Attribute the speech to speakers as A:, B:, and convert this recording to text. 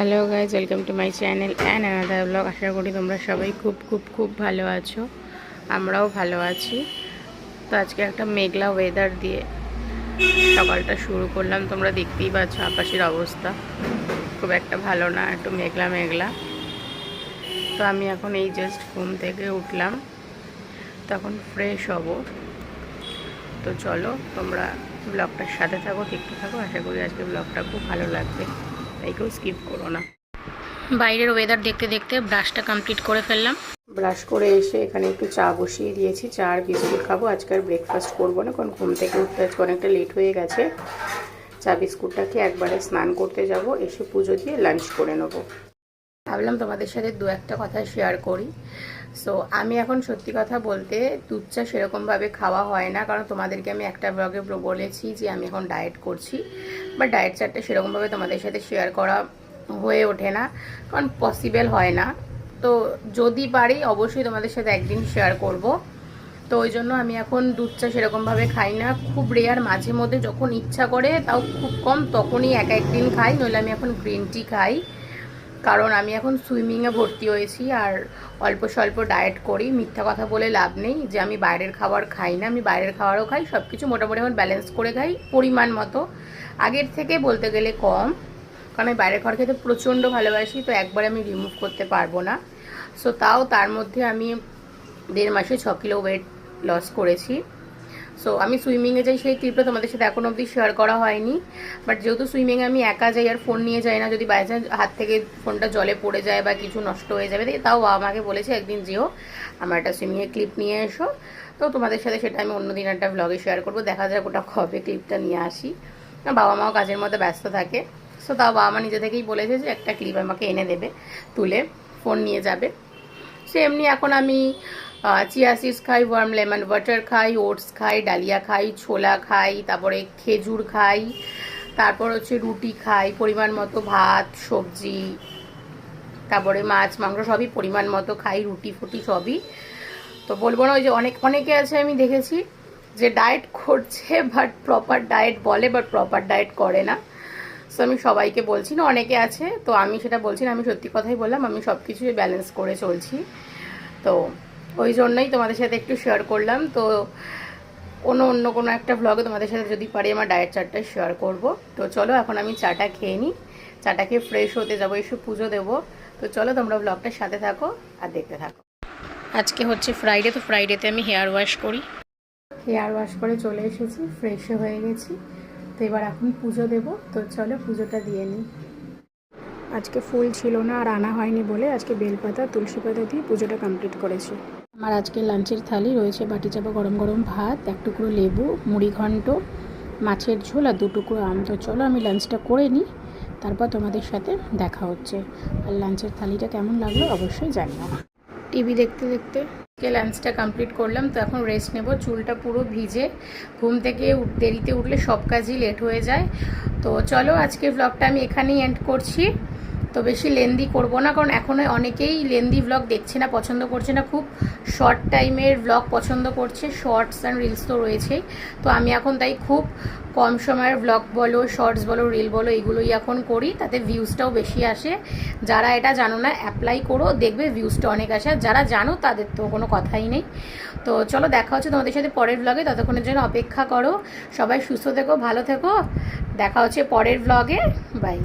A: Hello guys, welcome to my channel and another blog. আশা করি তোমরা সবাই খুব খুব খুব ভালো আছো। আমরাও ভালো আছি। তো আজকে একটা মেঘলা ওয়েদার দিয়ে সকালটা শুরু করলাম। তোমরা দেখতেই পাচ্ছ আকাশের অবস্থা খুব একটা ভালো না, একটু মেঘলা মেঘলা। তো আমি এখন এই জাস্ট ঘুম থেকে উঠলাম, তখন ফ্রেশ হব। তো চলো তোমরা ব্লগটার সাথে থাকো, দেখতে থাকো। আশা করি আজকে ব্লগটা খুব ভালো লাগবে, তাই কেউ স্কিপ করো না। বাইরের ওয়েদার দেখতে দেখতে ব্রাশটা কমপ্লিট করে ফেললাম। ব্রাশ করে এসে এখানে একটু চা বসিয়ে দিয়েছি। চা আর বিস্কুট খাবো। আজকে আর ব্রেকফাস্ট করবো না, কারণ ঘুম থেকে উঠতে আজকে অনেকটা লেট হয়ে গেছে। চা বিস্কুটটাকে একবারে স্নান করতে যাব, এসে পুজো দিয়ে লাঞ্চ করে নেবো। ভাবলাম তোমাদের সাথে দু একটা কথা শেয়ার করি। সো আমি এখন সত্যি কথা বলতে দুধ চা সেরকমভাবে খাওয়া হয় না, কারণ তোমাদেরকে আমি একটা ব্লগে বলেছি যে আমি এখন ডায়েট করছি। বাট ডায়েট চার্টটা সেরকমভাবে তোমাদের সাথে শেয়ার করা হয়ে ওঠে না, কারণ পসিবল হয় না। তো যদি পারি অবশ্যই তোমাদের সাথে একদিন শেয়ার করব। তো ওই জন্য আমি এখন দুধ চা সেরকমভাবে খাই না, খুব রেয়ার, মাঝে মধ্যে যখন ইচ্ছা করে, তাও খুব কম, তখনই একদিন খাই। নইলে আমি এখন গ্রিন টি খাই, কারণ আমি এখন সুইমিংয়ে ভর্তি হয়েছি আর অল্প স্বল্প ডায়েট করি। মিথ্যা কথা বলে লাভ নেই যে আমি বাইরের খাবার খাই না, আমি বাইরের খাবারও খাই, সব কিছু মোটামুটি এখন ব্যালেন্স করে খাই, পরিমাণ মতো। আগের থেকে বলতে গেলে কম, কারণ আমি বাইরের খাবার খেতে প্রচণ্ড ভালোবাসি, তো একবারে আমি রিমুভ করতে পারবো না। সো তাও তার মধ্যে আমি 1.5 মাসে 6 কিলো ওয়েট লস করেছি। সো আমি সুইমিংয়ে যাই, সেই ক্লিপটা তোমাদের সাথে এখনো অবধি শেয়ার করা হয়নি। বাট যেহেতু সুইমিংয়ে আমি একা যাই আর ফোন নিয়ে যাই না, যদি বাই চান্স হাত থেকে ফোনটা জলে পড়ে যায় বা কিছু নষ্ট হয়ে যাবে, তাও বাবা আমাকে বলেছে একদিন যেও আমার একটা সুইমিংয়ের ক্লিপ নিয়ে এসো। তো তোমাদের সাথে সেটা আমি অন্যদিন একটা ব্লগে শেয়ার করবো। দেখা যাক ওটা কবে ক্লিপটা নিয়ে আসি। বাবা মাও কাজের মধ্যে ব্যস্ত থাকে। সো তাও বাবা মা নিজে থেকেই বলেছে যে একটা ক্লিপ আমাকে এনে দেবে, তুলে ফোন নিয়ে যাবে। সে এমনি এখন আমি চিয়া সিডস খাই, ওয়ার্ম লেমন ওয়াটার খাই, ওটস খাই, ডালিয়া খাই, ছোলা খাই, তারপরে খেজুর খাই, তারপর হচ্ছে রুটি খাই পরিমাণ মতো, ভাত সবজি, তারপরে মাছ মাংস সবই পরিমাণ মতো খাই, রুটি ফুটি সবই। তো বলবো না, ওই যে অনেকে আছে আমি দেখেছি যে ডায়েট করছে, বাট প্রপার ডায়েট বলে, বাট প্রপার ডায়েট করে না। সো আমি সবাইকে বলছি না, অনেকে আছে, তো আমি সেটা বলছি না, আমি সত্যি কথাই বললাম, আমি সব কিছুই ব্যালেন্স করে চলছি। তো ওই জন্যই তোমাদের সাথে একটু শেয়ার করলাম। তো অন্য কোনো একটা ব্লগে তোমাদের সাথে যদি পারি আমার ডায়েট চার্টটা শেয়ার করব। তো চলো এখন আমি চাটা খেয়ে নিই, চাটা খেয়ে ফ্রেশ হতে যাবো, এসে পুজো দেবো। তো চলো তোমরা ব্লগটার সাথে থাকো আর দেখতে থাকো। আজকে হচ্ছে ফ্রাইডে, তো ফ্রাইডেতে আমি হেয়ার ওয়াশ করি। হেয়ার ওয়াশ করে চলে এসেছি, ফ্রেশও হয়ে গেছি। তো এবার এখন পুজো দেবো। তো চলো পুজোটা দিয়ে নিই। আজকে ফুল ছিল না আর আনা হয়নি বলে আজকে বেলপাতা তুলসী পাতা দিয়ে পুজোটা কমপ্লিট করেছি। আমার আজকে লাঞ্চের থালি রয়েছে বাটি চাপা গরম গরম ভাত, এক টুকরো লেবু, মুড়ি ঘন্ট, মাছের ঝোল আর 2 টুকরো আম। তো চলো আমি লাঞ্চটা করে নিই, তারপর তোমাদের সাথে দেখা হচ্ছে। আর লাঞ্চের থালিটা কেমন লাগলো অবশ্যই জানিও। টিভি দেখতে দেখতে লাঞ্চটা কমপ্লিট করলাম। তো এখন রেস্ট নেব। চুলটা পুরো ভিজে, ঘুম থেকে দেরিতে উঠলে সব কাজই লেট হয়ে যায়। তো চলো আজকের ব্লগটা আমি এখানেই এন্ড করছি। তো বেশি লেন্দি করব না, কারণ এখনও অনেকেই লেন্দি ব্লগ দেখছে না, পছন্দ করছে না, খুব শর্ট টাইমের ব্লগ পছন্দ করছে। শর্টস অ্যান্ড রিলস তো রয়েছেই। তো আমি এখন তাই খুব কম সময়ের ব্লগ বলো, শর্টস বলো, রিল বলো, এগুলোই এখন করি, তাতে ভিউজটাও বেশি আসে। যারা এটা জানো না অ্যাপ্লাই করো, দেখবে ভিউজটা অনেক আসে। আর যারা জানো তাদের তো কোনো কথাই নেই। তো চলো দেখা হচ্ছে তোমাদের সাথে পরের ব্লগে, ততক্ষণের জন্য অপেক্ষা করো। সবাই সুস্থ থেকো, ভালো থেকো, দেখা হচ্ছে পরের ব্লগে। বাই।